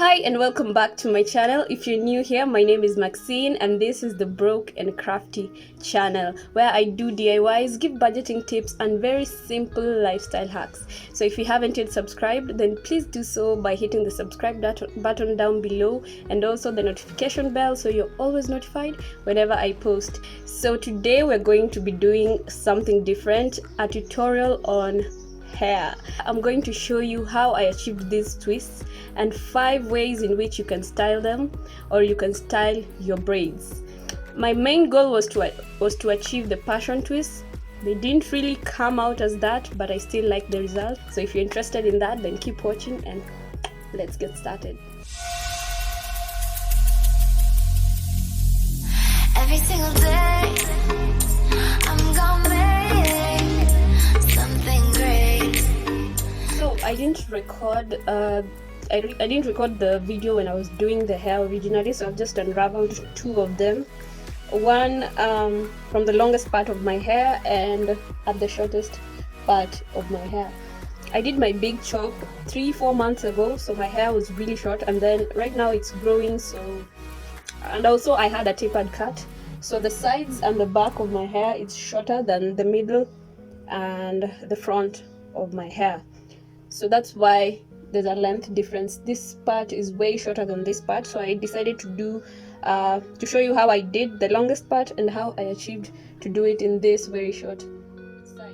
Hi and welcome back to my channel. If you're new here, my name is Maxine and this is the Broke and Crafty channel where I do DIYs, give budgeting tips and very simple lifestyle hacks. So if you haven't yet subscribed, then please do so by hitting the subscribe button down below and also the notification bell so you're always notified whenever I post. So today we're going to be doing something different, a tutorial on hair. I'm going to show you how I achieved these twists and 5 ways in which you can style them or you can style your braids. My main goal was to achieve the passion twists. They didn't really come out as that, but I still like the result. So if you're interested in that, then keep watching and let's get started. Every single day I'm gonna make something great. So I didn't record I didn't record the video when I was doing the hair originally, so I've just unraveled 2 of them. One from the longest part of my hair and at the shortest part of my hair. I did my big chop 3-4 months ago, so my hair was really short, and then right now it's growing. And also I had a tapered cut, so the sides and the back of my hair is shorter than the middle and the front of my hair. So that's why there's a length difference. This part is way shorter than this part, so I decided to show you how I did the longest part and how I achieved to do it in this very short side.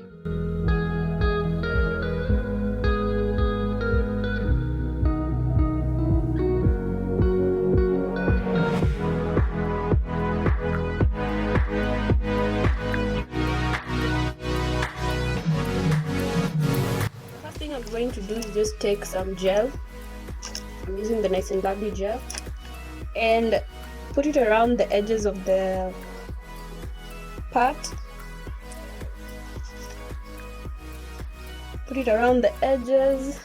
I'm going to do is just take some gel. I'm using the Nice and Bubbly gel and put it around the edges of the part. Put it around the edges,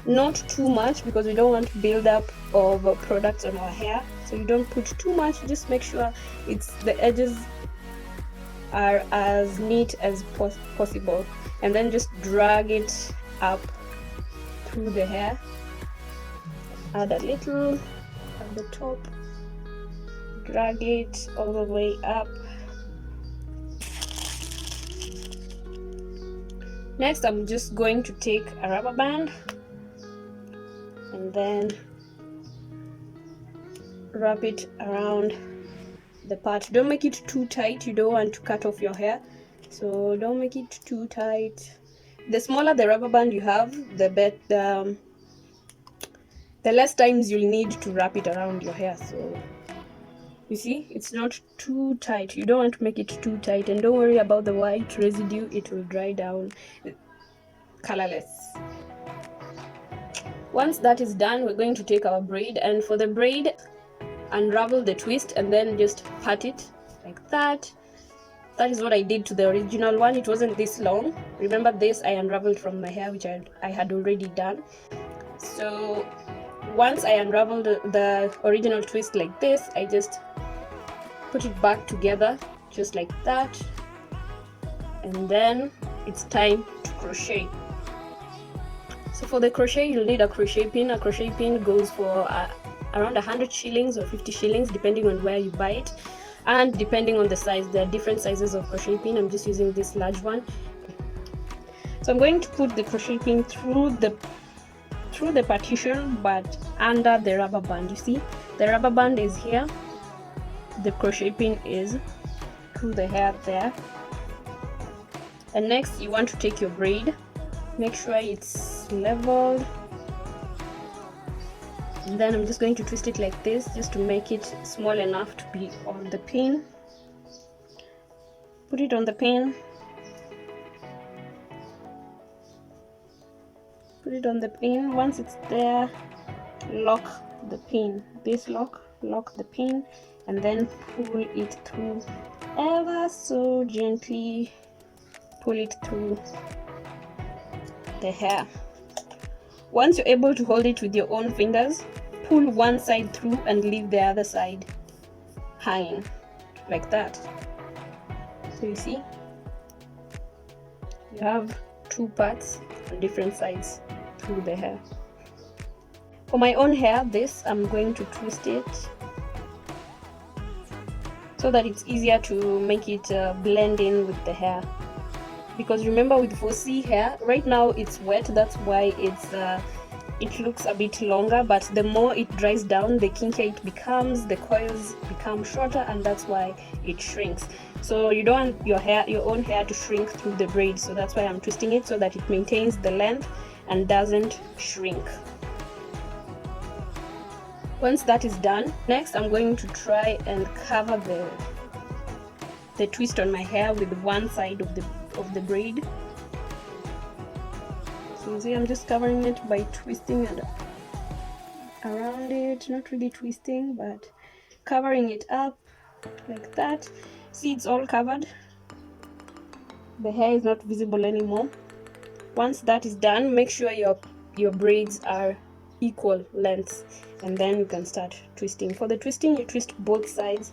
not too much because we don't want build-up of products on our hair. So you don't put too much, just make sure the edges are as neat as possible, and then just drag it up through the hair. Add a little at the top, drag it all the way up. Next, I'm just going to take a rubber band and then wrap it around the part. Don't make it too tight, you don't want to cut off your hair, so don't make it too tight. The smaller the rubber band you have, the less times you'll need to wrap it around your hair. So you see, it's not too tight. You don't want to make it too tight, and don't worry about the white residue, it will dry down colorless. Once that is done, we're going to take our braid, and for the braid, unravel the twist and then just part it like that. That is what I did to the original one. It wasn't this long. Remember, this I unraveled from my hair, which I had already done. So once I unraveled the original twist like this, I just put it back together just like that, and then it's time to crochet. So for the crochet, you'll need a crochet pin. A crochet pin goes for around 100 shillings or 50 shillings depending on where you buy it. And depending on the size, there are different sizes of crochet pin. I'm just using this large one. So I'm going to put the crochet pin through the partition, but under the rubber band. You see, the rubber band is here, the crochet pin is through the hair there. And next, you want to take your braid, make sure it's leveled. And then I'm just going to twist it like this, just to make it small enough to be on the pin. Put it on the pin. Put it on the pin. Once it's there, lock the pin. This lock the pin, and then pull it through ever so gently. Pull it through the hair. Once you're able to hold it with your own fingers, pull one side through and leave the other side hanging like that. So you see, you have 2 parts on different sides through the hair. For my own hair, this I'm going to twist it so that it's easier to make it blend in with the hair. Because remember, with 4C hair, right now it's wet, that's why it looks a bit longer, but the more it dries down, the kinkier it becomes, the coils become shorter, and that's why it shrinks. So you don't want your own hair to shrink through the braid, so that's why I'm twisting it so that it maintains the length and doesn't shrink. Once that is done, next I'm going to try and cover the twist on my hair with one side of the braid. So you see, I'm just covering it by twisting and around it, not really twisting, but covering it up like that. See, it's all covered. The hair is not visible anymore. Once that is done, make sure your braids are equal lengths, and then you can start twisting. For the twisting, you twist both sides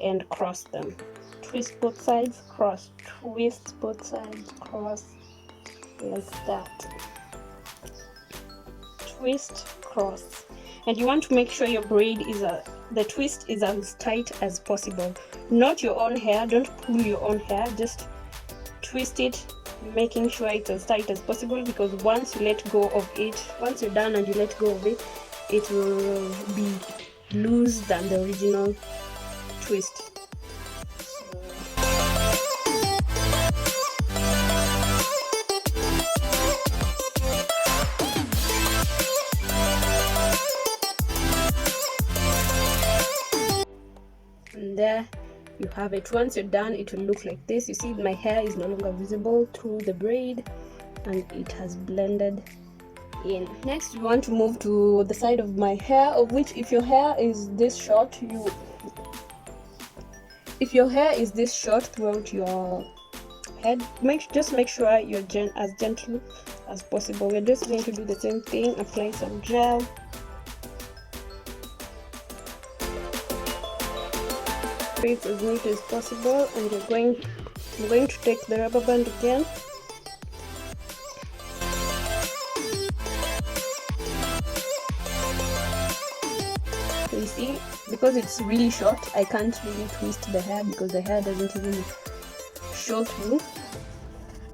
and cross them. Twist both sides, cross, twist both sides, cross, like that. Twist, cross. And you want to make sure your braid the twist is as tight as possible. Not your own hair, don't pull your own hair, just twist it, making sure it's as tight as possible, because once you let go of it, once you're done and you let go of it, it will be loose than the original twist. And there you have it. Once you're done, it will look like this. You see, my hair is no longer visible through the braid and it has blended in. Next, we want to move to the side of my hair, of which, if your hair is this short, if your hair is this short throughout your head, just make sure you're as gentle as possible. We're just going to do the same thing. Apply some gel. It's as neat as possible, and I'm going to take the rubber band again. So you see, because it's really short, I can't really twist the hair because the hair doesn't even show through.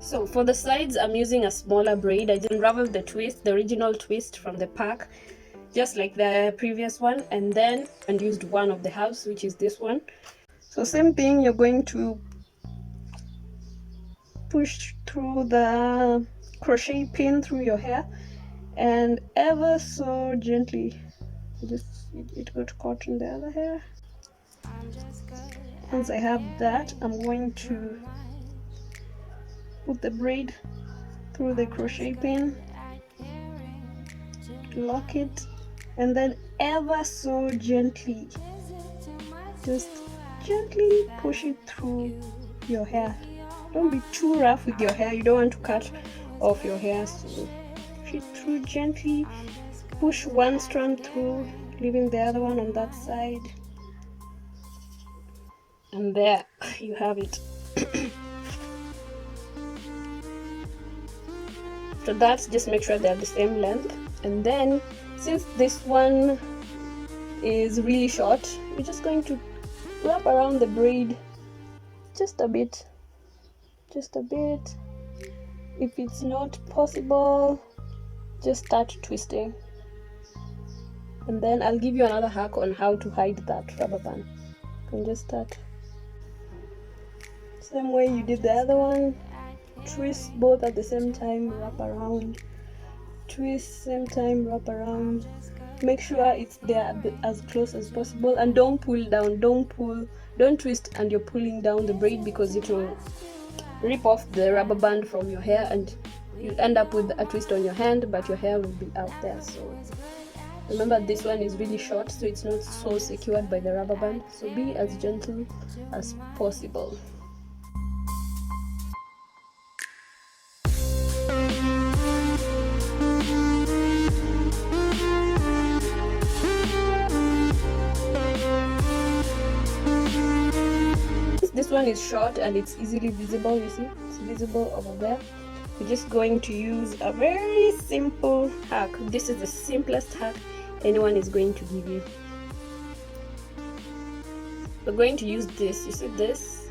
So for the sides, I'm using a smaller braid. I just unraveled the twist, the original twist from the pack, just like the previous one, and used one of the halves, which is this one. So same thing, you're going to push through the crochet pin through your hair, and ever so gently, it got caught in the other hair. Once I have that, I'm going to put the braid through the crochet pin, lock it, and then ever so gently, just gently push it through your hair. Don't be too rough with your hair, you don't want to cut off your hair, so push it through gently. Push one strand through, leaving the other one on that side, and there you have it. After that, just make sure they're the same length, and then since this one is really short, you're just going to wrap around the braid just a bit. If it's not possible, just start twisting, and then I'll give you another hack on how to hide that rubber band. You can just start same way you did the other one, twist both at the same time, wrap around, twist same time, wrap around. Make sure it's there as close as possible, and don't pull down, don't twist and you're pulling down the braid, because it will rip off the rubber band from your hair and you'll end up with a twist on your hand, but your hair will be out there. So remember, this one is really short, so it's not so secured by the rubber band, so be as gentle as possible. This one is short and it's easily visible. You see, it's visible over there. We're just going to use a very simple hack. This is the simplest hack anyone is going to give you. We're going to use this. You see this?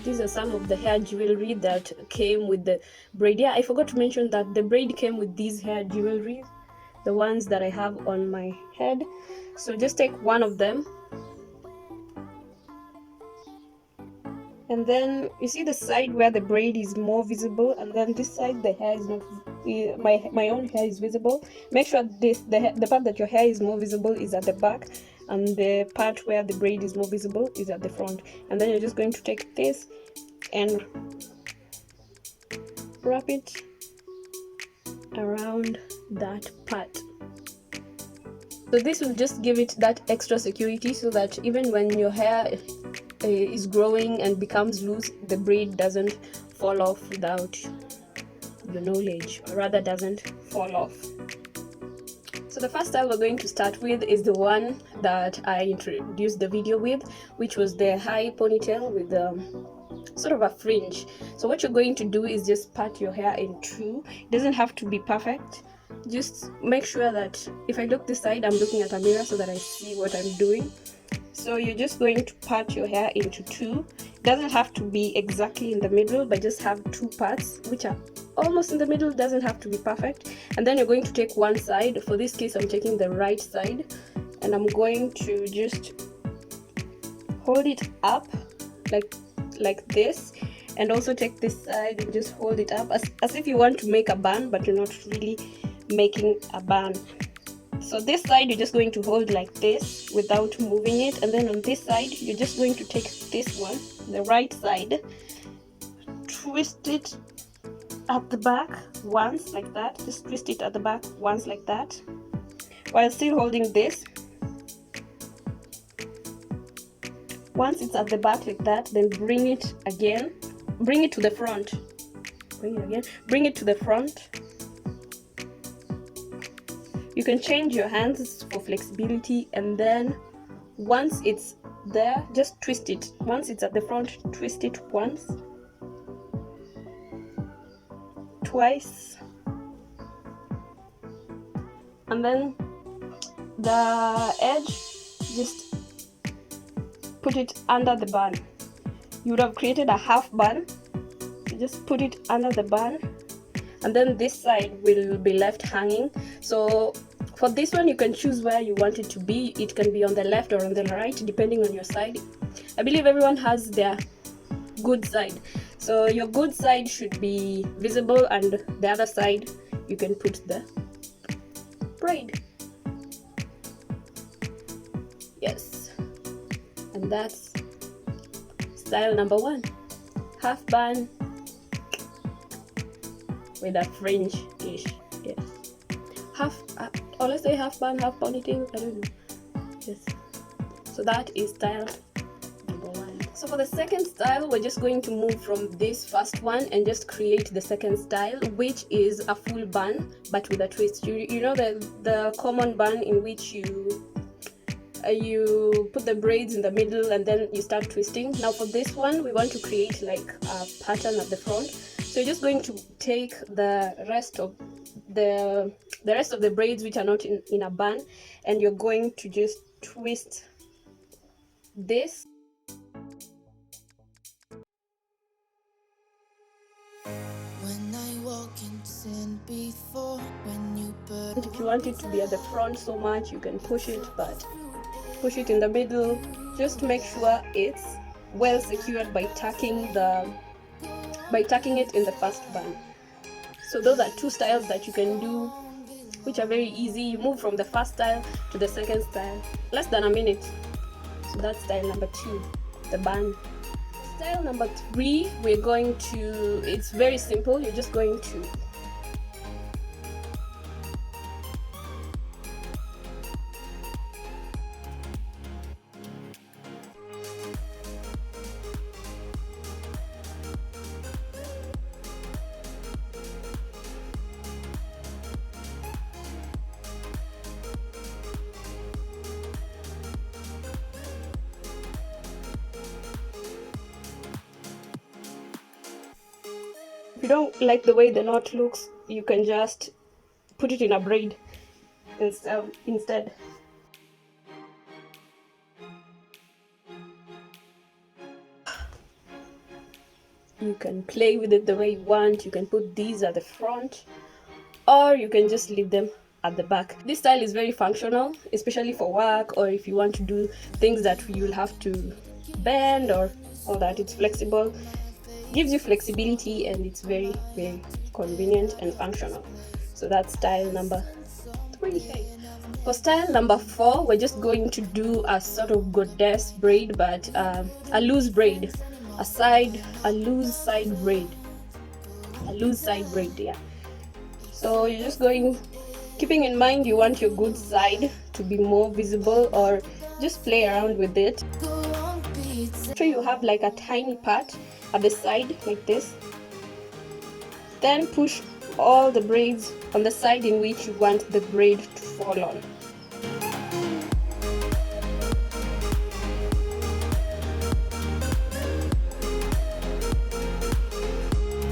These are some of the hair jewelry that came with the braid. Yeah, I forgot to mention that the braid came with these hair jewelry, the ones that I have on my head. So just take one of them, and then you see the side where the braid is more visible, and then this side the hair is not, my own hair is visible. Make sure the part that your hair is more visible is at the back, and the part where the braid is more visible is at the front. And then you're just going to take this and wrap it around that part. So this will just give it that extra security, so that even when your hair is growing and becomes loose, the braid doesn't fall off without your knowledge, or rather doesn't fall off. So the first style we're going to start with is the one that I introduced the video with, which was the high ponytail with sort of a fringe. So what you're going to do is just part your hair in two. It doesn't have to be perfect. Just make sure that if I look this side, I'm looking at a mirror so that I see what I'm doing. So you're just going to part your hair into two. It doesn't have to be exactly in the middle, but just have two parts which are almost in the middle. Doesn't have to be perfect. And then you're going to take one side. For this case, I'm taking the right side, and I'm going to just hold it up like this, and also take this side and just hold it up as if you want to make a bun, but you're not really making a bun. So this side you're just going to hold like this without moving it, and then on this side you're just going to take this one, the right side, twist it at the back once like that. Just twist it at the back once like that while still holding this. Once it's at the back like that, then bring it again, bring it to the front, bring it again, bring it to the front. You can change your hands for flexibility, and then once it's there, just twist it. Once it's at the front, twist it once, twice, and then the edge, just put it under the bun. You would have created a half bun, so just put it under the bun, and then this side will be left hanging. So for this one, you can choose where you want it to be. It can be on the left or on the right, depending on your side. I believe everyone has their good side, so your good side should be visible, and the other side you can put the braid. Yes, and that's style number one, half bun with a fringe-ish. Yes, half, or let's say half bun, half ponytail, I don't know. Yes, so that is style number one. So for the second style, we're just going to move from this first one and just create the second style, which is a full bun but with a twist. You know the common bun in which you put the braids in the middle and then you start twisting. Now for this one, we want to create like a pattern at the front. So you're just going to take the rest of the braids which are not in a bun, and you're going to just twist this. When I walk in sin before, when you And if you want it to be at the front so much, you can push it, but push it in the middle. Just make sure it's well secured by tucking it in the first bun. So those are two styles that you can do, which are very easy. You move from the first style to the second style, less than a minute. So that's style number two, the bun. Style number three, we're going to, it's very simple. You're just going to if you don't like the way the knot looks, you can just put it in a braid instead. You can play with it the way you want. You can put these at the front, or you can just leave them at the back. This style is very functional, especially for work, or if you want to do things that you'll have to bend or all that. It's flexible, gives you flexibility, and it's very, very convenient and functional. So that's style number 3. For style number 4, we're just going to do a sort of goddess braid, but a loose braid, a loose side braid, yeah. So you're just going, keeping in mind you want your good side to be more visible, or just play around with it. So you have like a tiny part at the side like this, then push all the braids on the side in which you want the braid to fall on.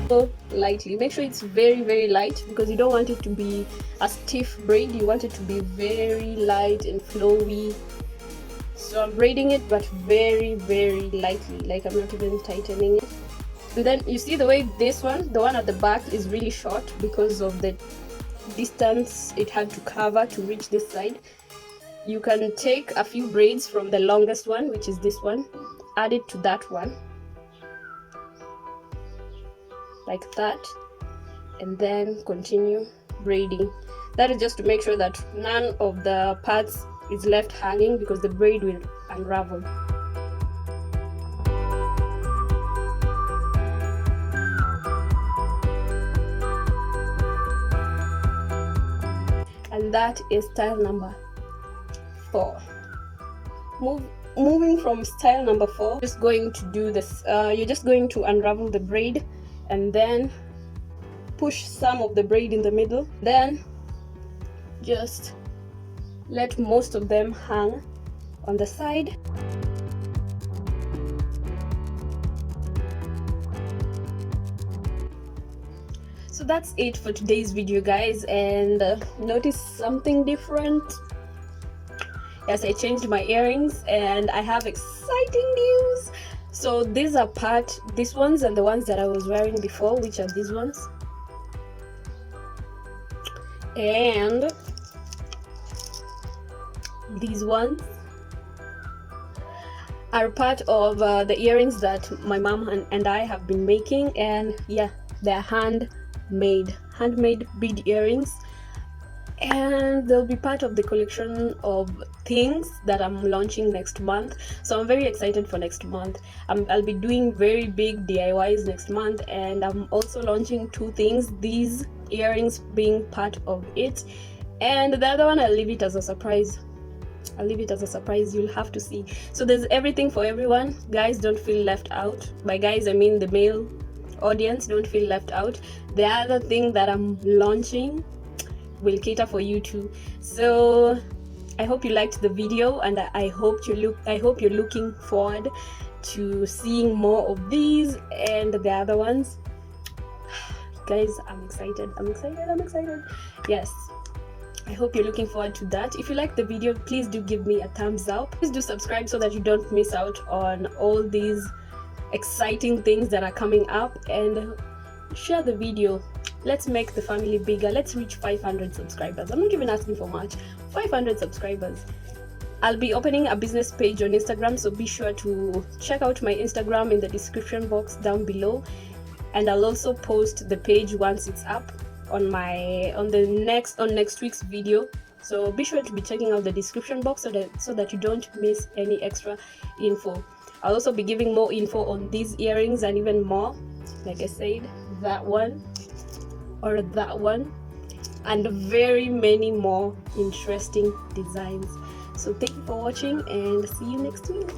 So lightly, make sure it's very, very light, because you don't want it to be a stiff braid. You want it to be very light and flowy. So I'm braiding it, but very, very lightly, like I'm not even tightening it. And then you see the way this one, the one at the back, is really short because of the distance it had to cover to reach this side. You can take a few braids from the longest one, which is this one, add it to that one like that, and then continue braiding. That is just to make sure that none of the parts is left hanging, because the braid will unravel. And that is style number 4. Moving from style number 4, just going to do this. You're just going to unravel the braid and then push some of the braid in the middle, then just let most of them hang on the side. So that's it for today's video, guys, and notice something different. Yes, I changed my earrings and I have exciting news. So these are these ones and the ones that I was wearing before, which are these ones, and these ones are part of the earrings that my mom and I have been making, and yeah, they're handmade bead earrings, and they'll be part of the collection of things that I'm launching next month. So I'm very excited for next month. I'll be doing very big DIYs next month, and I'm also launching 2 things, these earrings being part of it, and the other one I'll leave it as a surprise. You'll have to see. So there's everything for everyone. Guys, don't feel left out. By guys, I mean the male audience. Don't feel left out. The other thing that I'm launching will cater for you too. So I hope you liked the video, and I hope you're looking forward to seeing more of these and the other ones. Guys, I'm excited. Yes, I hope you're looking forward to that. If you like the video, please do give me a thumbs up. Please do subscribe so that you don't miss out on all these exciting things that are coming up, and share the video. Let's make the family bigger. Let's reach 500 subscribers. I'm not even asking for much. 500 subscribers. I'll be opening a business page on Instagram, so be sure to check out my Instagram in the description box down below, and I'll also post the page once it's up on next week's video. So be sure to be checking out the description box so that you don't miss any extra info. I'll also be giving more info on these earrings and even more, like I said, that one or that one, and very many more interesting designs. So thank you for watching, and see you next week.